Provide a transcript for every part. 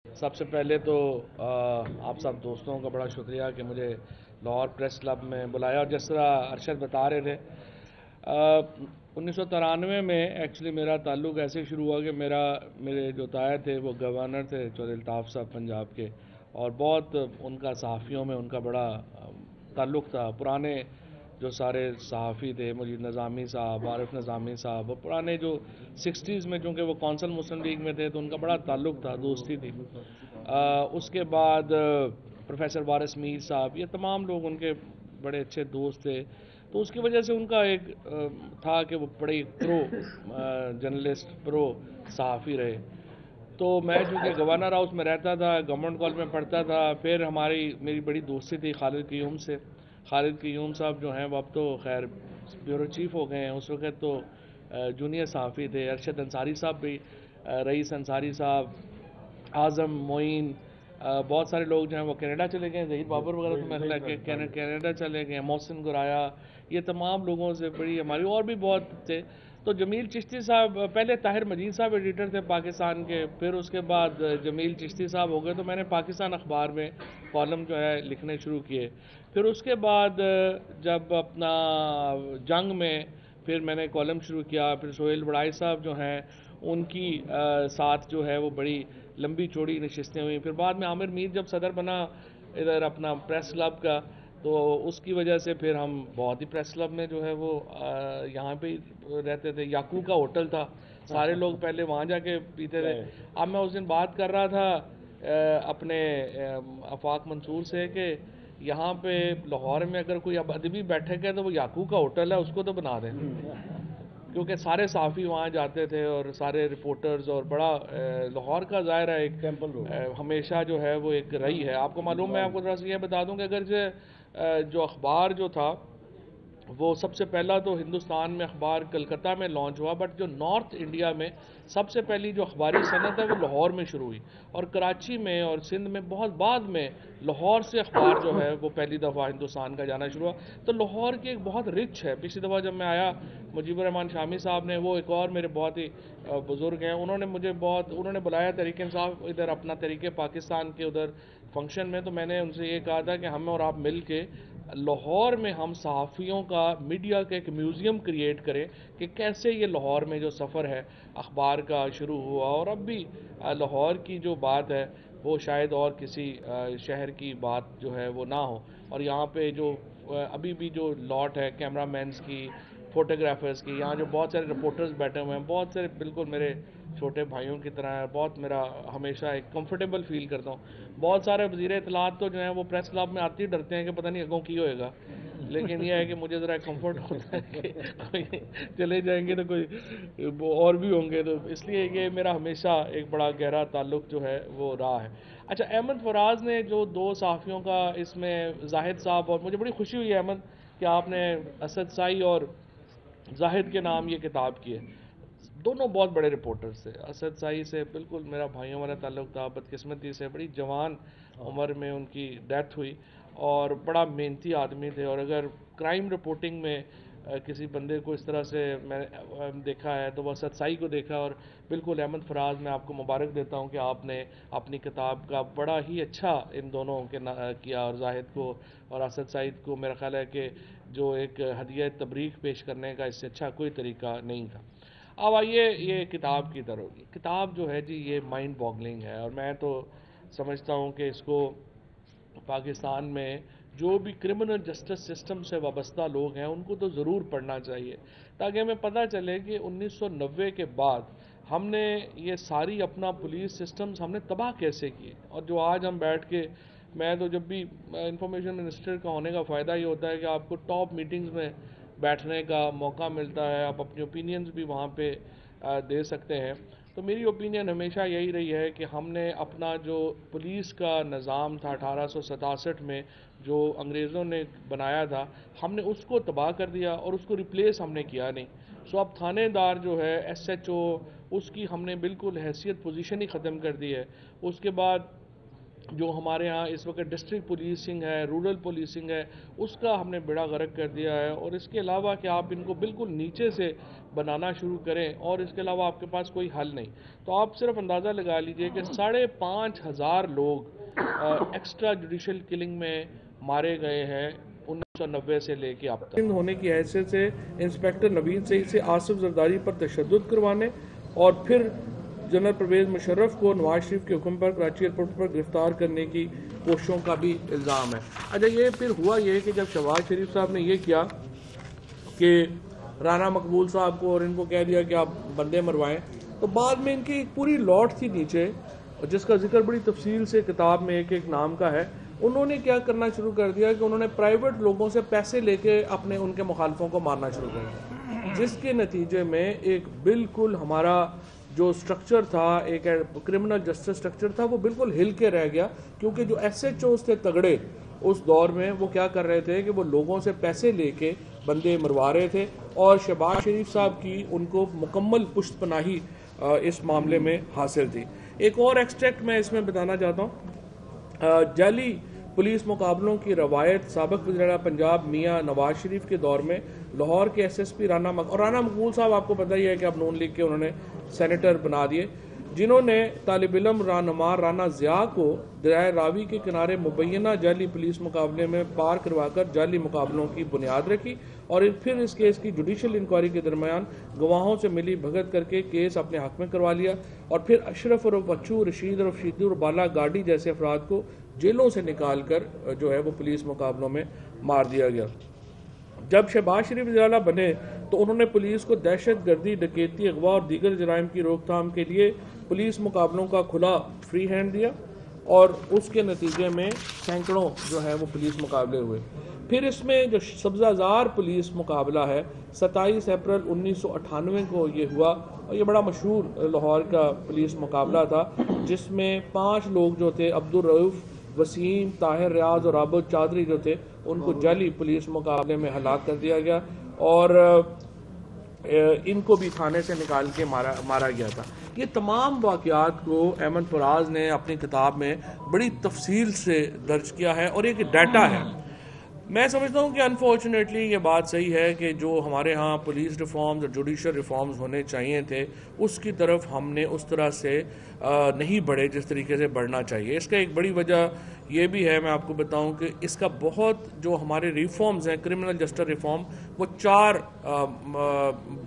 سب سے پہلے تو آپ سب دوستوں کا بڑا شکریہ کہ مجھے لاہور پریس کلب میں بلایا، اور جس طرح ارشد بتا رہے تھے 1993 میں ایکچولی میرا تعلق ایسے شروع ہوا کہ میرے جو تایا تھے وہ گورنر تھے چودھری الطاف صاحب پنجاب کے، اور بہت ان کا صحافیوں میں ان کا بڑا تعلق تھا۔ پرانے جو سارے صحافی تھے، مجید نظامی صاحب، عارف نظامی صاحب، اور پرانے جو 60s میں چونکہ وہ کونسل مسلم لیگ میں تھے تو ان کا بڑا تعلق تھا، دوستی تھی۔ اس کے بعد پروفیسر وارث میر صاحب، یہ تمام لوگ ان کے بڑے اچھے دوست تھے، تو اس کی وجہ سے ان کا ایک تھا کہ وہ بڑے پرو جرنلسٹ، پرو صحافی رہے۔ تو میں چونکہ گورنر ہاؤس میں رہتا تھا، گورنمنٹ کالج میں پڑھتا تھا، پھر میری بڑی دوستی تھی خالد قیوم سے۔ خالد قیوم صاحب جو ہیں وہ اب تو خیر بیورو چیف ہو گئے ہیں، اس وقت تو جونیئر صحافی تھے۔ ارشد انصاری صاحب بھی، رئیس انصاری صاحب، اعظم، معین، بہت سارے لوگ جو ہیں وہ کینیڈا چلے گئے ہیں، ظہیر بابر وغیرہ تو میرا خیال ہے کہ کینیڈا چلے گئے ہیں، محسن گرایا، یہ تمام لوگوں سے بڑی ہماری، اور بھی بہت تھے۔ تو جمیل چشتی صاحب، پہلے طاہر مجید صاحب ایڈیٹر تھے پاکستان کے، پھر اس کے بعد جمیل چشتی صاحب ہو گئے، تو میں نے پاکستان اخبار میں کالم جو ہے لکھنے شروع کیے۔ پھر اس کے بعد جب اپنا جنگ میں پھر میں نے کالم شروع کیا، پھر سہیل بڑائی صاحب جو ہیں ان کی ساتھ جو ہے وہ بڑی لمبی چوڑی نشستیں ہوئیں۔ پھر بعد میں عامر میر جب صدر بنا ادھر اپنا پریس کلب کا، تو اس کی وجہ سے پھر ہم بہت ہی پریس کلب میں جو ہے وہ یہاں پہ رہتے تھے۔ یاکو کا ہوٹل تھا، سارے لوگ پہلے وہاں جا کے پیتے تھے۔ اب میں اس دن بات کر رہا تھا اپنے آفاق منصور سے کہ یہاں پہ لاہور میں اگر کوئی اب ادبی بیٹھے گا تو وہ یاکو کا ہوٹل ہے، اس کو تو بنا دیں، کیونکہ سارے صحافی وہاں جاتے تھے اور سارے رپورٹرز، اور بڑا لاہور کا ظاہر ہے ایک ہمیشہ جو ہے وہ ایک رہی ہے۔ آپ کو معلوم ہے، آپ کو ذرا سے یہ بتا دوں کہ اگر جو اخبار جو تھا وہ سب سے پہلا تو ہندوستان میں اخبار کلکتہ میں لانچ ہوا، بٹ جو نارتھ انڈیا میں سب سے پہلی جو اخباری صنعت ہے وہ لاہور میں شروع ہوئی، اور کراچی میں اور سندھ میں بہت بعد میں لاہور سے اخبار جو ہے وہ پہلی دفعہ ہندوستان کا جانا شروع ہوا۔ تو لاہور کی ایک بہت رچ ہے۔ پچھلی دفعہ جب میں آیا، مجیب الرحمان شامی صاحب نے، وہ ایک اور میرے بہت ہی بزرگ ہیں، انہوں نے بلایا تحریک انصاف ادھر اپنا تحریک پاکستان کے ادھر فنکشن میں، تو میں نے ان سے یہ کہا تھا کہ ہم اور آپ مل کے لاہور میں ہم صحافیوں کا، میڈیا کا ایک میوزیم کریٹ کریں کہ کیسے یہ لاہور میں جو سفر ہے اخبار کا شروع ہوا، اور اب بھی لاہور کی جو بات ہے وہ شاید اور کسی شہر کی بات جو ہے وہ نہ ہو، اور یہاں پہ جو ابھی بھی جو لاٹ ہے کیمرہ مینز کی، فوٹوگرافرز کی، یہاں جو بہت سارے رپورٹرز بیٹھے ہوئے ہیں، بہت سارے بالکل میرے چھوٹے بھائیوں کی طرح ہے، بہت میرا ہمیشہ ایک کمفرٹیبل فیل کرتا ہوں۔ بہت سارے وزیر اطلاعات تو جو ہیں وہ پریس کلب میں آتے ہی ڈرتے ہیں کہ پتہ نہیں اگوں کی ہوئے گا، لیکن یہ ہے کہ مجھے ذرا کمفرٹ ہوتا ہے کہ کوئی چلے جائیں گے تو کوئی اور بھی ہوں گے، تو اس لیے یہ میرا ہمیشہ ایک بڑا گہرا تعلق جو ہے وہ رہا ہے۔ اچھا، احمد فراز نے جو دو صحافیوں کا اس میں، زاہد صاحب، اور مجھے بڑی خوشی ہوئی ہے احمد کہ آپ نے اسد سائی اور زاہد کے نام یہ کتاب کی ہے۔ دونوں بہت بڑے رپورٹرز تھے۔ اسد سائی سے بالکل میرا بھائیوں والا تعلق تھا، بدقسمتی سے بڑی جوان عمر میں ان کی ڈیتھ ہوئی، اور بڑا محنتی آدمی تھے، اور اگر کرائم رپورٹنگ میں کسی بندے کو اس طرح سے میں دیکھا ہے تو وہ اسد سائی کو دیکھا، اور بالکل احمد فراز میں آپ کو مبارک دیتا ہوں کہ آپ نے اپنی کتاب کا بڑا ہی اچھا ان دونوں کے کیا، اور زاہد کو اور اسد سعید کو میرا خیال ہے کہ جو ایک ہدیہ تبریک پیش کرنے کا اس سے اچھا کوئی طریقہ نہیں تھا۔ اب آئیے یہ کتاب کی طرف۔ کتاب جو ہے جی یہ مائنڈ باگلنگ ہے، اور میں تو سمجھتا ہوں کہ اس کو پاکستان میں جو بھی کرمنل جسٹس سسٹم سے وابستہ لوگ ہیں ان کو تو ضرور پڑھنا چاہیے، تاکہ ہمیں پتہ چلے کہ 1990 کے بعد ہم نے یہ ساری اپنا پولیس سسٹمز ہم نے تباہ کیسے کیے، اور جو آج ہم بیٹھ کے، میں تو جب بھی انفارمیشن منسٹر کا ہونے کا فائدہ یہ ہوتا ہے کہ آپ کو ٹاپ میٹنگز میں بیٹھنے کا موقع ملتا ہے، آپ اپنی اوپینینز بھی وہاں پہ دے سکتے ہیں۔ تو میری اوپینین ہمیشہ یہی رہی ہے کہ ہم نے اپنا جو پولیس کا نظام تھا 1867 میں جو انگریزوں نے بنایا تھا، ہم نے اس کو تباہ کر دیا اور اس کو ریپلیس ہم نے کیا نہیں۔ سو اب تھانے دار جو ہے ایس ایچ او، اس کی ہم نے بالکل حیثیت، پوزیشن ہی ختم کر دی ہے۔ اس کے بعد جو ہمارے ہاں اس وقت ڈسٹرکٹ پولیسنگ ہے، رورل پولیسنگ ہے، اس کا ہم نے بیڑا غرق کر دیا ہے، اور اس کے علاوہ کہ آپ ان کو بالکل نیچے سے بنانا شروع کریں اور اس کے علاوہ آپ کے پاس کوئی حل نہیں، تو آپ صرف اندازہ لگا لیجئے کہ 5,500 لوگ ایکسٹرا جوڈیشل کلنگ میں مارے گئے ہیں 1990 سے لے کے اب تک۔ ہونے کی حیثیت سے انسپیکٹر نوید سعید سے آصف زرداری پر تشدد کروانے اور پھر جنرل پرویز مشرف کو نواز شریف کے حکم پر کراچی ایئرپورٹ پر گرفتار کرنے کی کوششوں کا بھی الزام ہے۔ اچھا، یہ پھر ہوا یہ کہ جب شہباز شریف صاحب نے یہ کیا کہ رانا مقبول صاحب کو اور ان کو کہہ دیا کہ آپ بندے مروائیں، تو بعد میں ان کی ایک پوری لاٹ تھی نیچے، جس کا ذکر بڑی تفصیل سے کتاب میں ایک نام کا ہے۔ انہوں نے کیا کرنا شروع کر دیا کہ انہوں نے پرائیویٹ لوگوں سے پیسے لے کے اپنے ان کے مخالفوں کو مارنا شروع کر دیا، جس کے نتیجے میں ایک بالکل ہمارا جو سٹرکچر تھا، ایک کرمنل جسٹس سٹرکچر تھا، وہ بالکل ہل کے رہ گیا، کیونکہ جو ایس ایچ اوز تھے تگڑے اس دور میں، وہ کیا کر رہے تھے کہ وہ لوگوں سے پیسے لے کے بندے مروا رہے تھے، اور شہباز شریف صاحب کی ان کو مکمل پشت پناہی اس معاملے میں حاصل تھی۔ ایک اور ایکسٹریکٹ میں اس میں بتانا چاہتا ہوں۔ جعلی پولیس مقابلوں کی روایت سابق وزیر پنجاب میاں نواز شریف کے دور میں لاہور کے ایس ایس پی رانا مقبول صاحب، آپ کو پتہ ہی ہے کہ اب نون لیگ کے انہوں نے سینیٹر بنا دیے، جنہوں نے طالب علم رہنما رانا ضیاء کو دریائے راوی کے کنارے مبینہ جعلی پولیس مقابلے میں پار کروا کر جعلی مقابلوں کی بنیاد رکھی، اور پھر اس کیس کی جوڈیشل انکوائری کے درمیان گواہوں سے ملی بھگت کر کے کیس اپنے حق میں کروا لیا، اور پھر اشرف اور بچو، رشید اور شیدو اور بالا گاڑی جیسے افراد کو جیلوں سے نکال کر جو ہے وہ پولیس مقابلوں میں مار دیا گیا۔ جب شہباز شریف وزیر اعلیٰ بنے تو انہوں نے پولیس کو دہشت گردی، ڈکیتی، اغوا اور دیگر جرائم کی روک تھام کے لیے پولیس مقابلوں کا کھلا فری ہینڈ دیا، اور اس کے نتیجے میں سینکڑوں جو ہے وہ پولیس مقابلے ہوئے۔ پھر اس میں جو سبزہ زار پولیس مقابلہ ہے 27 اپریل 1998 کو یہ ہوا، اور یہ بڑا مشہور لاہور کا پولیس مقابلہ تھا، جس میں 5 لوگ جو تھے، عبدالرؤوف، وسیم، طاہر، ریاض اور عابد چادری جو تھے، ان کو جعلی پولیس مقابلے میں ہلاک کر دیا گیا، اور ان کو بھی تھانے سے نکال کے مارا گیا تھا۔ یہ تمام واقعات کو احمد فراز نے اپنی کتاب میں بڑی تفصیل سے درج کیا ہے، اور ایک ڈیٹا ہے۔ میں سمجھتا ہوں کہ انفارچونیٹلی یہ بات صحیح ہے کہ جو ہمارے ہاں پولیس ریفارمز اور جوڈیشل ریفارمز ہونے چاہیے تھے، اس کی طرف ہم نے اس طرح سے نہیں بڑھے جس طریقے سے بڑھنا چاہیے۔ اس کا ایک بڑی وجہ یہ بھی ہے، میں آپ کو بتاؤں کہ اس کا بہت جو ہمارے ریفارمز ہیں، کرمنل جسٹس ریفارم، وہ 4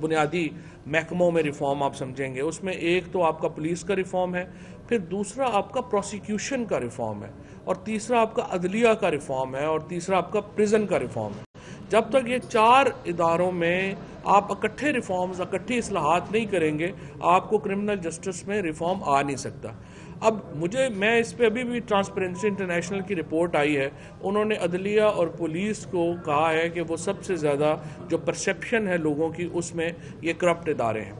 بنیادی محکموں میں ریفارم آپ سمجھیں گے۔ اس میں ایک تو آپ کا پولیس کا ریفارم ہے، پھر دوسرا آپ کا پروسیکیوشن کا ریفارم ہے، اور تیسرا آپ کا عدلیہ کا ریفارم ہے، اور تیسرا آپ کا پریزن کا ریفارم ہے۔ جب تک یہ 4 اداروں میں آپ اکٹھے ریفارمز، اکٹھی اصلاحات نہیں کریں گے، آپ کو کرمنل جسٹس میں ریفارم آ نہیں سکتا۔ اب میں اس پہ ابھی بھی ٹرانسپیرنسی انٹرنیشنل کی رپورٹ آئی ہے، انہوں نے عدلیہ اور پولیس کو کہا ہے کہ وہ سب سے زیادہ جو پرسیپشن ہے لوگوں کی، اس میں یہ کرپٹ ادارے ہیں۔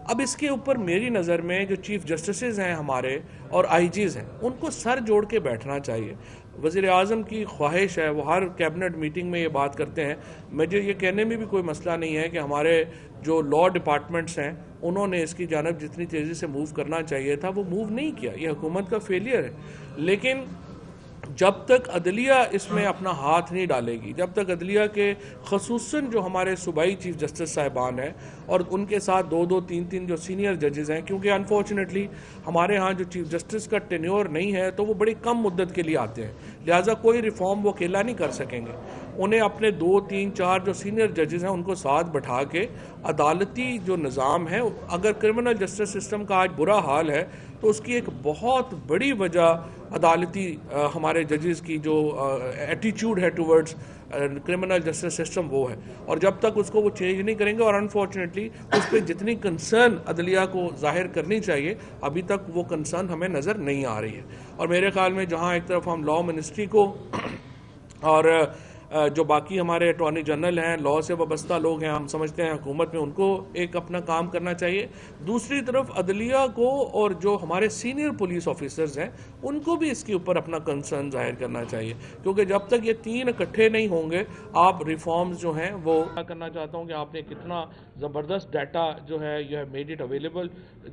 اب اس کے اوپر میری نظر میں جو چیف جسٹسز ہیں ہمارے اور آئی جیز ہیں، ان کو سر جوڑ کے بیٹھنا چاہیے۔ وزیر اعظم کی خواہش ہے، وہ ہر کیبنٹ میٹنگ میں یہ بات کرتے ہیں، مجھے یہ کہنے میں بھی کوئی مسئلہ نہیں ہے کہ ہمارے جو لا ڈپارٹمنٹس ہیں، انہوں نے اس کی جانب جتنی تیزی سے موو کرنا چاہیے تھا وہ موو نہیں کیا، یہ حکومت کا فیلئر ہے۔ لیکن جب تک عدلیہ اس میں اپنا ہاتھ نہیں ڈالے گی، جب تک عدلیہ کے خصوصاً جو ہمارے صوبائی چیف جسٹس صاحبان ہیں اور ان کے ساتھ 2 3 جو سینئر ججز ہیں، کیونکہ انفارچونیٹلی ہمارے ہاں جو چیف جسٹس کا ٹینیور نہیں ہے تو وہ بڑی کم مدت کے لیے آتے ہیں، لہٰذا کوئی ریفارم وہ اکیلا نہیں کر سکیں گے۔ انہیں اپنے 2 3 4 جو سینئر ججز ہیں ان کو ساتھ بٹھا کے عدالتی جو نظام ہے، اگر کرمنل جسٹس سسٹم کا آج برا حال ہے تو اس کی ایک بہت بڑی وجہ عدالتی ہمارے ججز کی جو ایٹیچیوڈ ہے ٹورڈز کرمنل جسٹس سسٹم وہ ہے، اور جب تک اس کو وہ چینج نہیں کریں گے، اور انفارچونیٹلی اس پہ جتنی کنسرن عدلیہ کو ظاہر کرنی چاہیے ابھی تک وہ کنسرن ہمیں نظر نہیں آ رہی ہے۔ اور میرے خیال میں جہاں ایک طرف ہم لا منسٹری کو اور جو باقی ہمارے اٹارنی جنرل ہیں، لاء سے وابستہ لوگ ہیں، ہم سمجھتے ہیں حکومت میں ان کو ایک اپنا کام کرنا چاہیے. دوسری طرف عدلیہ کو اور جو ہمارے سینئر پولیس آفیسرز ہیں ان کو بھی اس کے اوپر اپنا کنسرن ظاہر کرنا چاہیے، کیونکہ جب تک یہ تین اکٹھے نہیں ہوں گے آپ ریفارمز جو ہیں وہ کرنا چاہتا ہوں کہ آپ نے کتنا زبردست ڈیٹا جو ہے یہ میڈ اٹ اویلیبل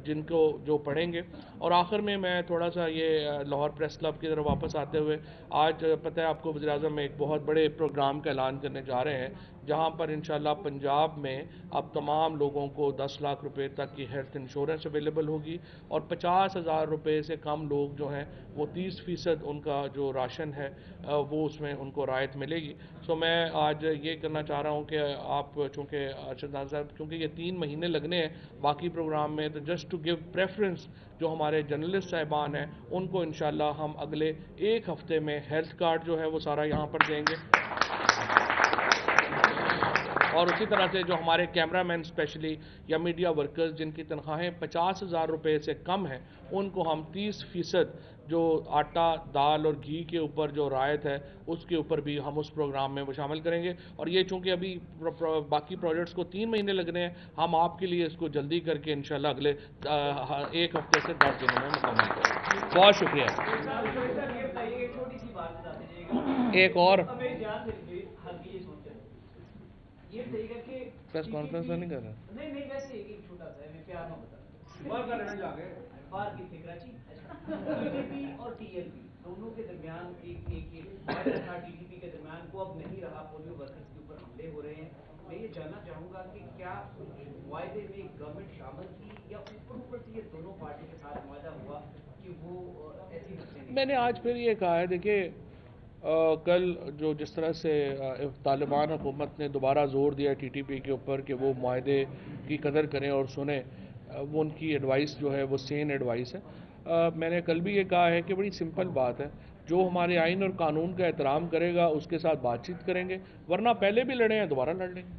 جن کو جو پڑھیں گے. اور آخر میں تھوڑا سا یہ لاہور پریس کلب کی طرف واپس آتے ہوئے، آج پتہ ہے آپ کو وزیر اعظم ایک بہت بڑے پروگرام کا اعلان کرنے جا رہے ہیں جہاں پر انشاءاللہ پنجاب میں اب تمام لوگوں کو 10 لاکھ روپے تک کی ہیلتھ انشورنس اویلیبل ہوگی، اور 50,000 روپے سے کم لوگ جو ہیں وہ 30% ان کا جو راشن ہے وہ اس میں ان کو رعایت ملے گی. سو میں آج یہ کرنا چاہ رہا ہوں کہ آپ چونکہ ارشد ناظر صاحب کیونکہ یہ 3 مہینے لگنے ہیں باقی پروگرام میں، تو جسٹ ٹو گیو پریفرنس جو ہمارے جرنلسٹ صاحبان ہیں ان کو انشاءاللہ ہم اگلے 1 ہفتے میں ہیلتھ کارڈ جو ہے وہ سارا یہاں پر دیں گے. اور اسی طرح سے جو ہمارے کیمرہ مین اسپیشلی یا میڈیا ورکرز جن کی تنخواہیں 50,000 روپے سے کم ہیں ان کو ہم 30% جو آٹا دال اور گھی کے اوپر جو رعایت ہے اس کے اوپر بھی ہم اس پروگرام میں وہ شامل کریں گے. اور یہ چونکہ ابھی باقی پروجیکٹس کو 3 مہینے لگنے ہیں، ہم آپ کے لیے اس کو جلدی کر کے انشاءاللہ اگلے 1 ہفتے سے 10 دنوں میں مکمل کریں گے. بہت شکریہ. ایک اور پریس کانفرنس نہیں کر رہا. نہیں ویسے ایک چھوٹا سا میں پیار نہ بتا باہر کا لینا جا کے باہر کی کراچی ٹی ٹی پی اور ٹی ایل پی دونوں کے درمیان ایک معاہدہ تھا. ٹی ٹی پی کے درمیان وہ اب نہیں رہا، پولیو ورکرز کے اوپر حملے ہو رہے ہیں. میں یہ جاننا چاہوں گا کہ کیا معاہدے میں گورنمنٹ شامل تھی یا اوپر سے یہ دونوں پارٹی کے ساتھ معاہدہ ہوا کہ وہ ایسی مسئلے. میں نے آج پھر یہ کہا ہے، دیکھیے کل جو جس طرح سے طالبان حکومت نے دوبارہ زور دیا ٹی ٹی پی کے اوپر کہ وہ معاہدے کی قدر کریں اور سنیں، وہ ان کی ایڈوائس جو ہے وہ سین ایڈوائس ہے. میں نے کل بھی یہ کہا ہے کہ بڑی سمپل بات ہے، جو ہمارے آئین اور قانون کا احترام کرے گا اس کے ساتھ بات چیت کریں گے، ورنہ پہلے بھی لڑے ہیں دوبارہ لڑ لیں گے.